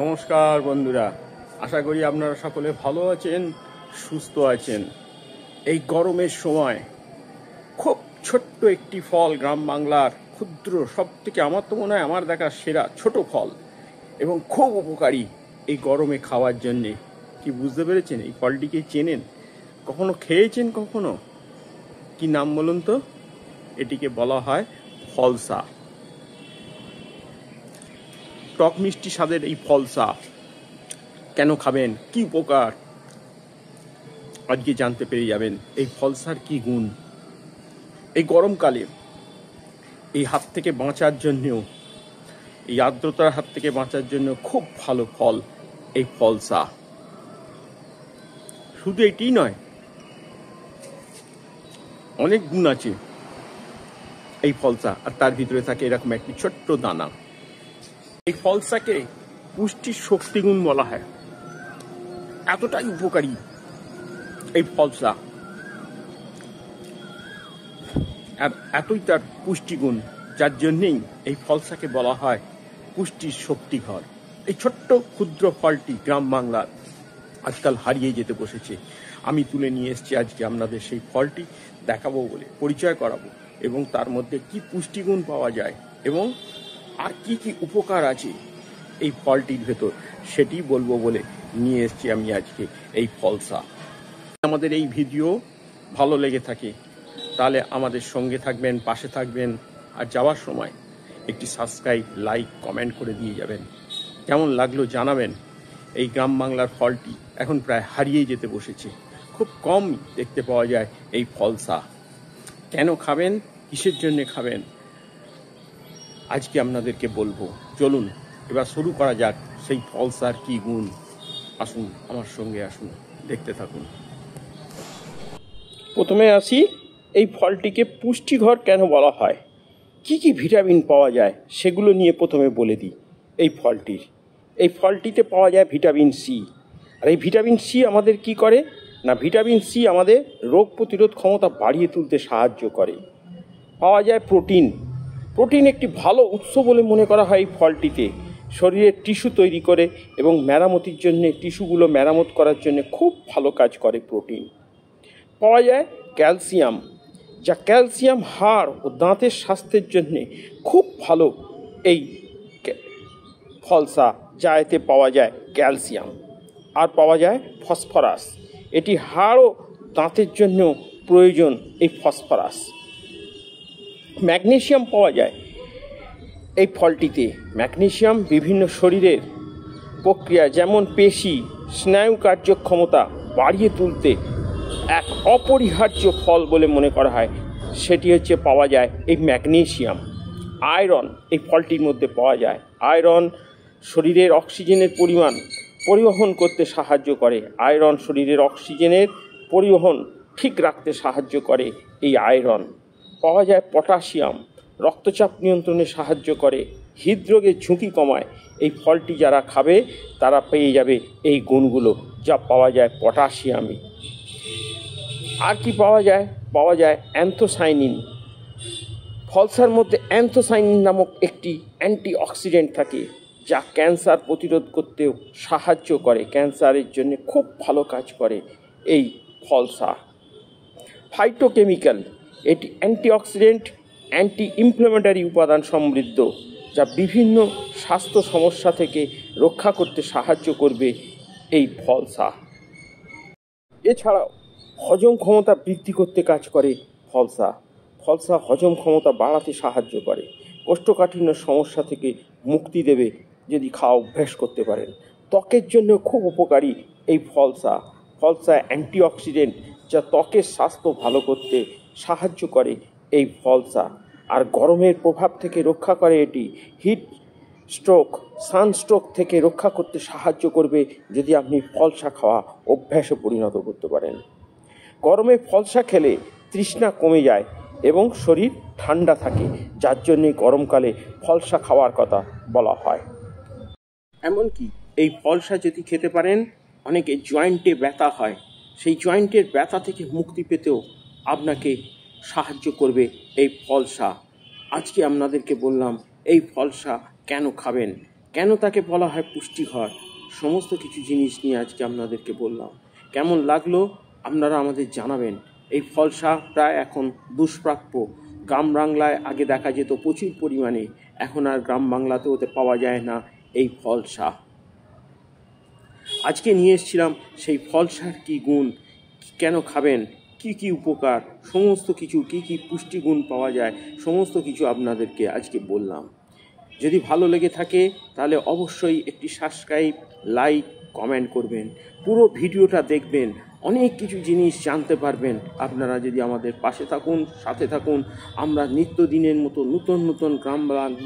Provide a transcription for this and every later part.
নমস্কার বন্ধুরা, আশা করি আপনারা সকলে ভালো আছেন, সুস্থ আছেন। এই গরমের সময় খুব ছোট্ট একটি ফল, গ্রাম বাংলার ক্ষুদ্র, সব থেকে আমার তো মনে হয় আমার দেখা সেরা ছোট ফল এবং খুব উপকারী এই গরমে খাওয়ার জন্যে। কি বুঝতে পেরেছেন? এই ফলটিকে চেনেন? কখনো খেয়েছেন? কখনো? কি নাম বলুন তো? এটিকে বলা হয় ফলসা। টক মিষ্টি স্বাদের এই ফলসা কেন খাবেন, কি উপকার, আজকে জানতে পেরে যাবেন। এই ফলসার কি গুণ। এই গরমকালে এই হাত থেকে বাঁচার জন্যেও, এই আর্দ্রতার হাত থেকে বাঁচার জন্য খুব ভালো ফল এই ফলসা। শুধু এটি নয়, অনেক গুণ আছে এই ফলসা, আর তার ভিতরে থাকে এরকম একটি ছোট্ট দানা। এই ফলসাকে পুষ্টির শক্তিগুণ বলা হয়, এতটাই উপকারী এই ফলসা, আর এতই তার পুষ্টিগুণ, যার জন্যেই এই ফলসাকে বলা হয় পুষ্টির শক্তিঘর। এই ছোট্ট ক্ষুদ্র ফলটি গ্রাম বাংলার আজকাল হারিয়ে যেতে বসেছে। আমি তুলে নিয়ে এসেছি আজকে আপনাদের সেই ফলটি দেখাবো বলে, পরিচয় করাবো, এবং তার মধ্যে কি পুষ্টিগুণ পাওয়া যায় এবং আর কি কি উপকার আছে এই ফলটির ভেতর, সেটি বলবো বলে নিয়ে এসেছি আমি আজকে এই ফলসা। আমাদের এই ভিডিও ভালো লেগে থাকে তাহলে আমাদের সঙ্গে থাকবেন, পাশে থাকবেন, আর যাওয়ার সময় একটি সাবস্ক্রাইব, লাইক, কমেন্ট করে দিয়ে যাবেন। কেমন লাগলো জানাবেন। এই গ্রাম বাংলার ফলটি এখন প্রায় হারিয়ে যেতে বসেছে, খুব কম দেখতে পাওয়া যায় এই ফলসা। কেন খাবেন, কিসের জন্য খাবেন, আজকে আপনাদেরকে বলবো। চলুন এবার শুরু করা যাক সেই ফলসার কি গুণ। আসুন আমার সঙ্গে, আসুন দেখতে থাকুন। প্রথমে আসি, এই ফলটিকে পুষ্টিঘর কেন বলা হয়, কি কি ভিটামিন পাওয়া যায় সেগুলো নিয়ে প্রথমে বলে দিই। এই ফলটিতে পাওয়া যায় ভিটামিন সি। আর এই ভিটামিন সি আমাদের কি করে না, ভিটামিন সি আমাদের রোগ প্রতিরোধ ক্ষমতা বাড়িয়ে তুলতে সাহায্য করে। পাওয়া যায় প্রোটিন একটি ভালো উৎস বলে মনে করা হয় এই ফলটিতে। শরীরের টিস্যু তৈরি করে এবং মেরামতির জন্য, টিস্যুগুলো মেরামত করার জন্য খুব ভালো কাজ করে প্রোটিন। পাওয়া যায় ক্যালসিয়াম, যা ক্যালসিয়াম হাড় ও দাঁতের স্বাস্থ্যের জন্যে খুব ভালো এই ফলসা, যা এতে পাওয়া যায় ক্যালসিয়াম। আর পাওয়া যায় ফসফরাস, এটি হাড় ও দাঁতের জন্য প্রয়োজন এই ফসফরাস। ম্যাগনেসিয়াম পাওয়া যায় এই ফলটিতে। ম্যাগনেসিয়াম বিভিন্ন শরীরের প্রক্রিয়া, যেমন পেশি, স্নায়ু কার্যক্ষমতা বাড়িয়ে তুলতে এক অপরিহার্য ফল বলে মনে করা হয়, সেটি হচ্ছে পাওয়া যায় এই ম্যাগনেসিয়াম। আয়রন এই ফলটির মধ্যে পাওয়া যায়। আয়রন শরীরের অক্সিজেনের পরিবহন করতে সাহায্য করে। আয়রন শরীরের অক্সিজেনের পরিবহন ঠিক রাখতে সাহায্য করে এই আয়রন। পাওয়া যায় পটাশিয়াম, রক্তচাপ নিয়ন্ত্রণে সাহায্য করে, হৃদরোগের ঝুঁকি কমায়। এই ফলটি যারা খাবে তারা পেয়ে যাবে এই গুণগুলো, যা পাওয়া যায় পটাশিয়ামে। আর কি পাওয়া যায় অ্যান্থোসায়ানিন। ফলসার মধ্যে অ্যান্থোসায়ানিন নামক একটি অ্যান্টিঅক্সিডেন্ট থাকে, যা ক্যান্সার প্রতিরোধ করতেও সাহায্য করে। ক্যান্সারের জন্য খুব ভালো কাজ করে এই ফলসা। ফাইটোকেমিক্যাল, এটি অ্যান্টিঅক্সিডেন্ট, অ্যান্টি ইনফ্ল্যামেটরি উপাদান সমৃদ্ধ, যা বিভিন্ন স্বাস্থ্য সমস্যা থেকে রক্ষা করতে সাহায্য করবে এই ফলসা। এছাড়াও হজম ক্ষমতা বৃদ্ধি করতে কাজ করে ফলসা। হজম ক্ষমতা বাড়াতে সাহায্য করে। কোষ্ঠকাঠিন্য সমস্যা থেকে মুক্তি দেবে যদি খাওয়া অভ্যাস করতে পারেন। ত্বকের জন্য খুব উপকারী এই ফলসা। অ্যান্টিঅক্সিডেন্ট, যা ত্বকের স্বাস্থ্য ভালো করতে সাহায্য করে এই ফলসা। আর গরমের প্রভাব থেকে রক্ষা করে এটি। হিট স্ট্রোক, সানস্ট্রোক থেকে রক্ষা করতে সাহায্য করবে যদি আপনি ফলসা খাওয়া অভ্যাসে পরিণত করতে পারেন। গরমে ফলসা খেলে তৃষ্ণা কমে যায় এবং শরীর ঠান্ডা থাকে, যার জন্যে গরমকালে ফলসা খাওয়ার কথা বলা হয়। এমনকি এই ফলসা যদি খেতে পারেন, অনেকে জয়েন্টে ব্যথা হয়, সেই জয়েন্টের ব্যথা থেকে মুক্তি পেতেও আপনাকে সাহায্য করবে এই ফলসা। আজকে আপনাদেরকে বললাম এই ফলসা কেন খাবেন, কেন তাকে বলা হয় পুষ্টিঘর, সমস্ত কিছু জিনিস নিয়ে আজকে আপনাদেরকে বললাম। কেমন লাগলো আপনারা আমাদের জানাবেন। এই ফলসা প্রায় এখন দুষ্প্রাপ্য। গ্রাম বাংলায় আগে দেখা যেত প্রচুর পরিমাণে, এখন আর গ্রাম বাংলাতে ওতে পাওয়া যায় না এই ফলসা। আজকে নিয়ে এসেছিলাম সেই ফলসার কী গুণ, কেন খাবেন, কি কি উপকার, সমস্ত কিছু কি কি পুষ্টিগুণ পাওয়া যায়, সমস্ত কিছু আপনাদেরকে আজকে বললাম। যদি ভালো লেগে থাকে তাহলে অবশ্যই একটি সাবস্ক্রাইব, লাইক, কমেন্ট করবেন। পুরো ভিডিওটা দেখবেন, অনেক কিছু জিনিস জানতে পারবেন আপনারা যদি আমাদের পাশে থাকুন, সাথে থাকুন। আমরা নিত্যদিনের মতো নতুন নতুন গ্রাম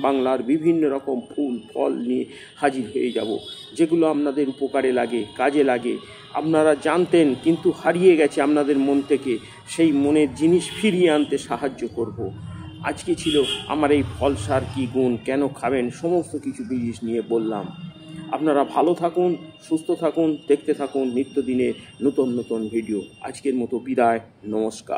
বাংলার বিভিন্ন রকম ফুল ফল নিয়ে হাজির হয়ে যাব, যেগুলো আপনাদের উপকারে লাগে, কাজে লাগে। আপনারা জানতেন কিন্তু হারিয়ে গেছে আপনাদের মন থেকে, সেই মনের জিনিস ফিরিয়ে আনতে সাহায্য করব। আজকে ছিল আমার এই ফলসার কী গুণ, কেন খাবেন, সমস্ত কিছু জিনিস নিয়ে বললাম। আপনারা ভালো থাকুন, সুস্থ থাকুন, দেখতে থাকুন নিত্যদিনের নতুন নতুন ভিডিও। আজকের মতো বিদায়, নমস্কার।